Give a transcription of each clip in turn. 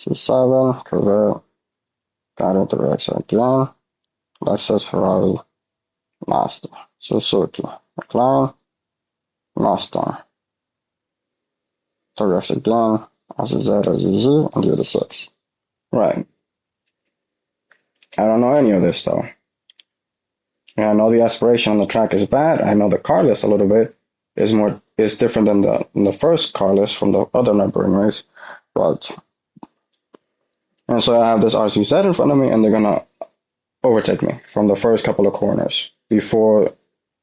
C7, Corvette, got it, the Rex again, Lexus, Ferrari, Mazda, Suzuki, McLaren, Mustang, the Rex again, RZZ, RZZ, and the 86. Right. I don't know any of this though. And I know the aspiration on the track is bad. I know the car list a little bit is different than the first car list from the other Nürburgring race, but and so I have this RCZ in front of me, and they're gonna overtake me from the first couple of corners before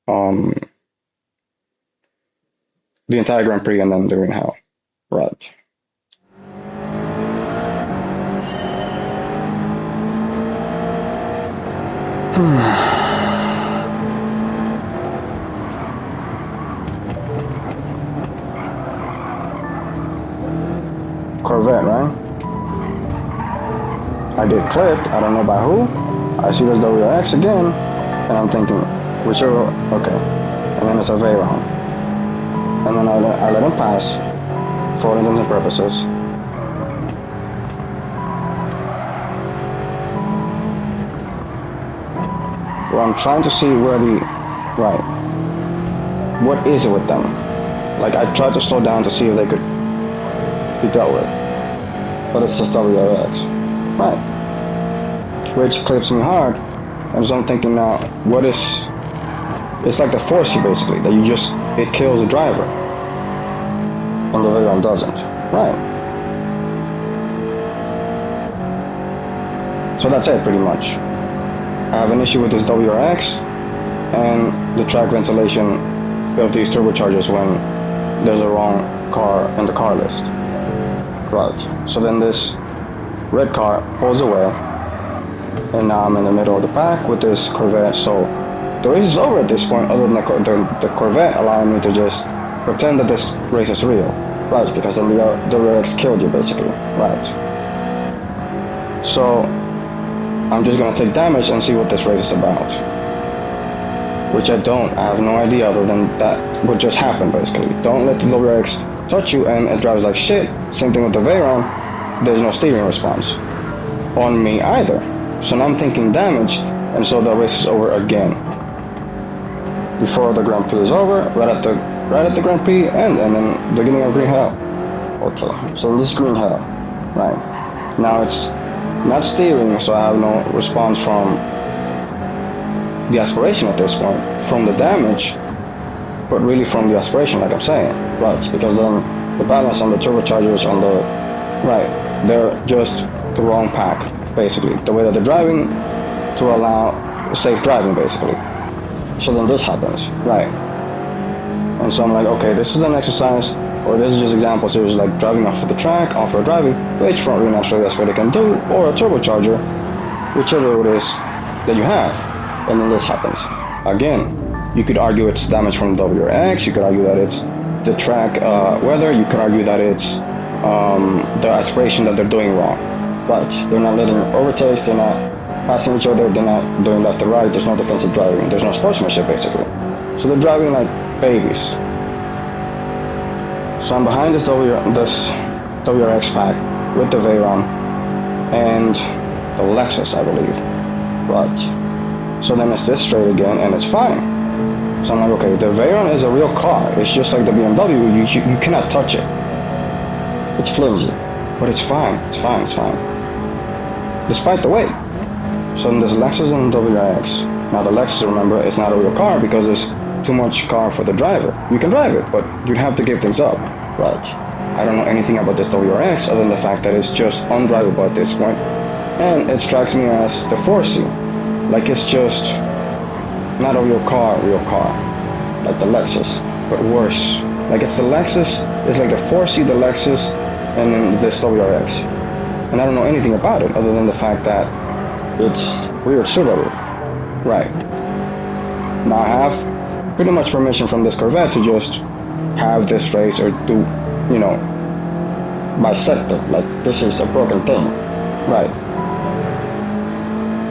the entire Grand Prix and then during hell. Right. Corvette, right? I get clipped, I don't know by who. I see this WRX again, and I'm thinking, whichever, okay. And then it's a Veyron. And then I let him pass for all intents and purposes. Well, I'm trying to see where right. What is it with them? Like, I tried to slow down to see if they could be dealt with. But it's just WRX. Right. Which clips me hard. And so I'm thinking now, what is... It's like the Forcey basically, that it kills the driver. And the Veyron doesn't. Right. So that's it pretty much. I have an issue with this WRX and the track ventilation of these turbochargers when there's a wrong car in the car list. Right. So then this red car pulls away, and now I'm in the middle of the pack with this Corvette. So the race is over at this point, other than the Corvette allowing me to just pretend that this race is real. Right, because then the WRX killed you basically. Right. So I'm just gonna take damage and see what this race is about. Which I have no idea other than that what just happened basically. Don't let the WRX touch you and it drives like shit. Same thing with the Veyron, there's no steering response on me either. So now I'm taking damage, and so the race is over again. Before the Grand Prix is over, right at the Grand Prix end, and then the beginning of Green Hell. Okay, so this is Green Hell, right? Now it's not steering, so I have no response from the aspiration at this point, from the damage, but really from the aspiration, like I'm saying, right? Because then the balance on the turbochargers on the right, they're just the wrong pack, basically. The way that they're driving to allow safe driving, basically. So then this happens, right? And so I'm like, okay, this is an exercise, or this is just example series like driving off of the track, off-road driving, which front wheel naturally that's what it can do, or a turbocharger, whichever it is that you have. And then this happens. Again, you could argue it's damage from WRX, you could argue that it's the track weather, you could argue that it's the aspiration that they're doing wrong. But they're not letting overtakes, they're not passing each other, they're not doing left to right, there's no defensive driving, there's no sportsmanship basically. So they're driving like babies. So I'm behind this WRX pack with the Veyron and the Lexus, I believe. Right. So then it's this straight again, and it's fine. So I'm like, okay, the Veyron is a real car. It's just like the BMW. You cannot touch it. It's flimsy, but it's fine. It's fine. It's fine. Despite the weight. So then there's Lexus and WRX. Now the Lexus, remember, is not a real car because there's too much car for the driver. You can drive it, but you'd have to give things up. Right. I don't know anything about this WRX other than the fact that it's just undrivable at this point, and it strikes me as the Forcey. Like it's just not a real car, like the Lexus, but worse. Like it's the Lexus, it's like the Forcey, the Lexus, and then this WRX. And I don't know anything about it other than the fact that it's weird Subaru. Right. Now I have pretty much permission from this Corvette to just have this race or do, bisect it. Like this is a broken thing. Right.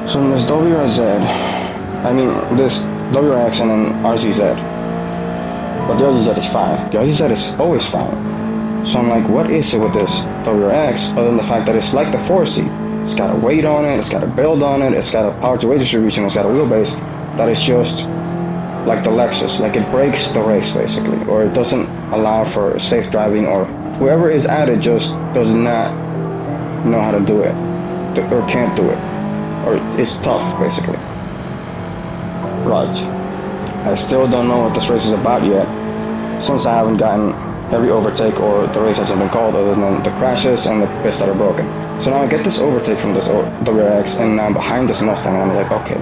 So in this this WRX and then RZZ. But the RZZ is fine. The RZZ is always fine. So I'm like, what is it with this WRX other than the fact that it's like the 4C. It's got a weight on it, it's got a build on it, it's got a power to weight distribution, it's got a wheelbase that is just like the Lexus. Like it breaks the race basically, or it doesn't allow for safe driving, or whoever is at it just does not know how to do it, or can't do it, or it's tough basically. Right. I still don't know what this race is about yet, since I haven't gotten every overtake, or the race hasn't been called other than the crashes and the bits that are broken. So now I get this overtake from this WRX, and I'm behind this Mustang, and I'm like, okay,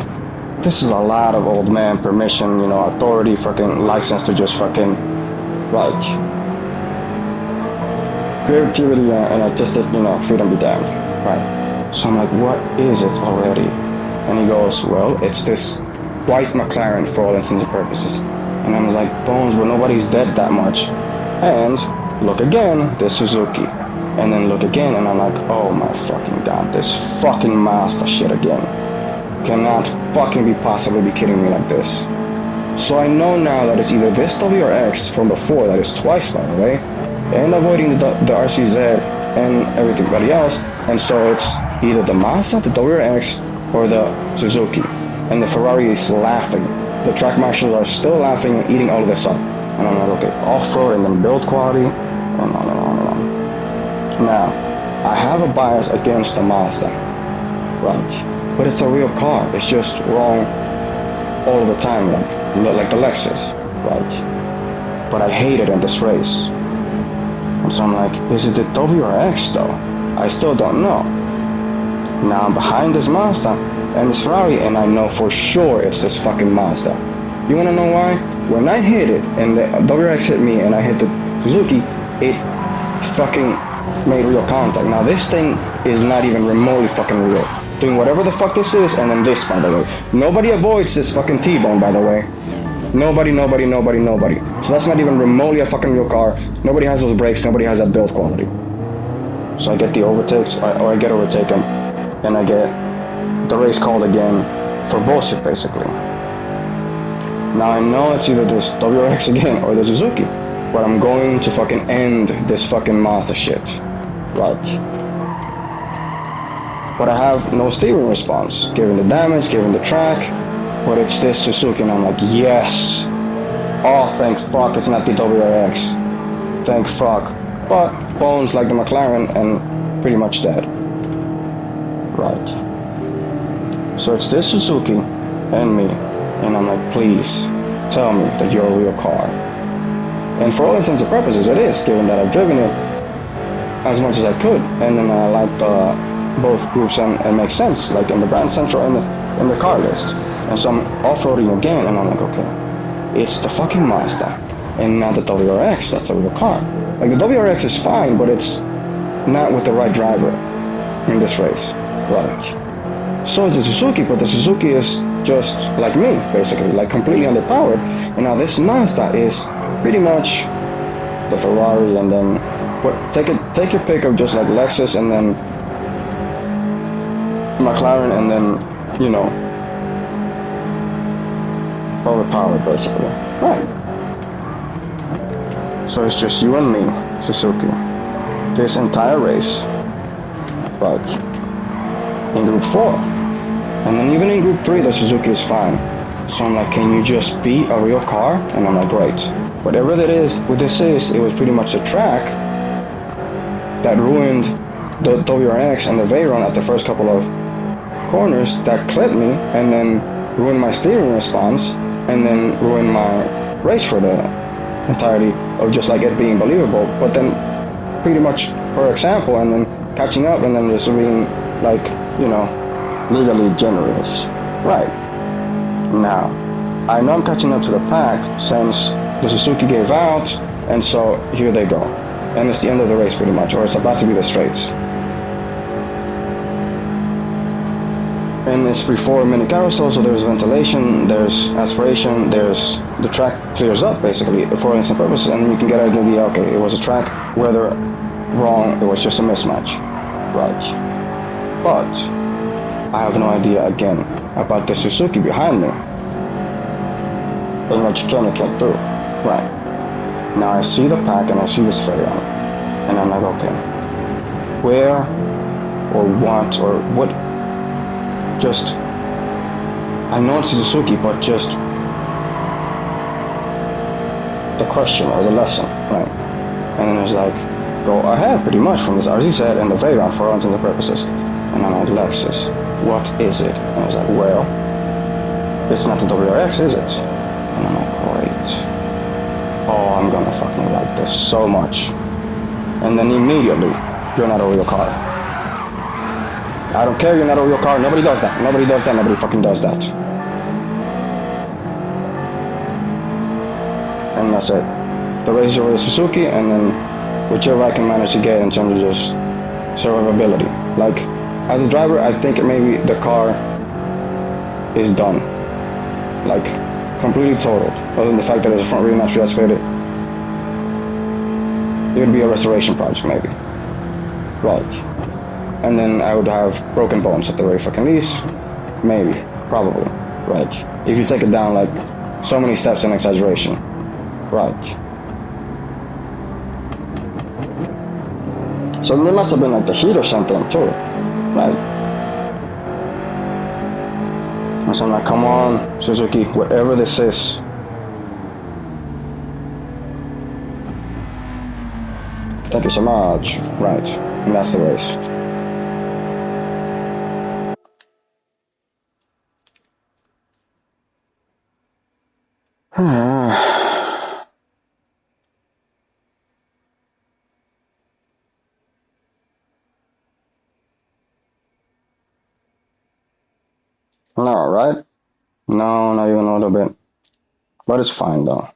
this is a lot of old man permission, you know, authority, fucking license to just fucking, right. Creativity and artistic, you know, freedom be damned, right. So I'm like, what is it already? And he goes, well, it's this white McLaren for all intents and purposes. And I was like, bones, but nobody's dead that much. And look again, this Suzuki. And then look again, and I'm like, oh my fucking god, this fucking Mazda shit again. Cannot fucking be possibly be kidding me like this. So I know now that it's either this WRX from before, that is twice by the way, and avoiding the RCZ and everybody else, and so it's either the Mazda, the WRX, or the Suzuki. And the Ferrari is laughing. The track marshals are still laughing and eating all of this up. And I'm like, okay, off-road and then build quality, and on and on and on. Now, I have a bias against the Mazda, right? But it's a real car. It's just wrong all the time, like the Lexus, right? But I hate it in this race. And so I'm like, is it the WRX though? I still don't know. Now I'm behind this Mazda and this Ferrari, and I know for sure it's this fucking Mazda. You wanna know why? When I hit it and the WRX hit me and I hit the Suzuki, it fucking made real contact. Now this thing is not even remotely fucking real. Doing whatever the fuck this is, and then this, by the way. Nobody avoids this fucking T-bone, by the way. Nobody. So that's not even remotely a fucking real car. Nobody has those brakes, nobody has that build quality. So I get the overtakes, or I get overtaken, and I get the race called again for bullshit, basically. Now I know it's either this WRX again or the Suzuki, but I'm going to fucking end this fucking Mazda shit. Right. But I have no steering response, given the damage, given the track, but it's this Suzuki, and I'm like, yes. Oh, thank fuck, it's not the WRX. Thank fuck. But bones like the McLaren and pretty much dead. Right. So it's this Suzuki and me, and I'm like, please tell me that you're a real car. And for all intents and purposes, it is, given that I've driven it as much as I could, and then I liked both groups, and it makes sense, like in the brand central and the car list. And so I'm off-roading again, and I'm like, okay, it's the fucking Mazda, and not the WRX. That's a real car. Like the WRX is fine, but it's not with the right driver in this race, right? So it's a Suzuki, but the Suzuki is just like me, basically, like completely underpowered. And now this Mazda is pretty much the Ferrari, and then take your pick of just like Lexus, and then McLaren, and then, you know, overpowered, basically. Right. So it's just you and me, Suzuki, this entire race, but in Group 4. And then even in Group 3, the Suzuki is fine. So I'm like, can you just be a real car? And I'm like, great. Whatever that is, what this is, it was pretty much a track that ruined the WRX and the Veyron at the first couple of corners, that clipped me, and then ruined my steering response, and then ruined my race for the entirety of just like it being believable. But then pretty much per example, and then catching up, and then just being like, you know, legally generous. Right. Now, I know I'm catching up to the pack since the Suzuki gave out, and so here they go. And it's the end of the race pretty much, or it's about to be the straights. And it's before mini carousel, so there's ventilation, there's aspiration, there's the track clears up basically for instant purposes, and you can get an idea, okay, it was a track, whether wrong, it was just a mismatch. Right. But I have no idea again about the Suzuki behind me. And what you can't do. Right. Now I see the pack and I see this Veyron, and I'm like, okay, where or what or what. Just I know it's Suzuki, but just the question or the lesson, right? And then it's like, go ahead pretty much from this RZ set and the Veyron for all intents and purposes. And I'm like, Lexus, what is it? And I was like, well, it's not the WRX, is it? And I'm like, great. Oh, I'm gonna fucking like this so much. And then immediately, you're not a real car. I don't care, you're not a real car. Nobody does that. Nobody does that. Nobody fucking does that. And that's it. The race is over the Suzuki, and then whichever I can manage to get in terms of just survivability. Like, as a driver, I think maybe the car is done. Like, completely totaled. Other than the fact that there's a front rear naturally aspirated. It would be a restoration project, maybe. Right. And then I would have broken bones at the very fucking least. Maybe. Probably. Right. If you take it down, like, so many steps in exaggeration. Right. So there must have been like the heat or something too. Right. And so I'm like, come on, Suzuki, whatever this is. Thank you so much. Right. And that's the race. No, right? No, not even a little bit. But it's fine though.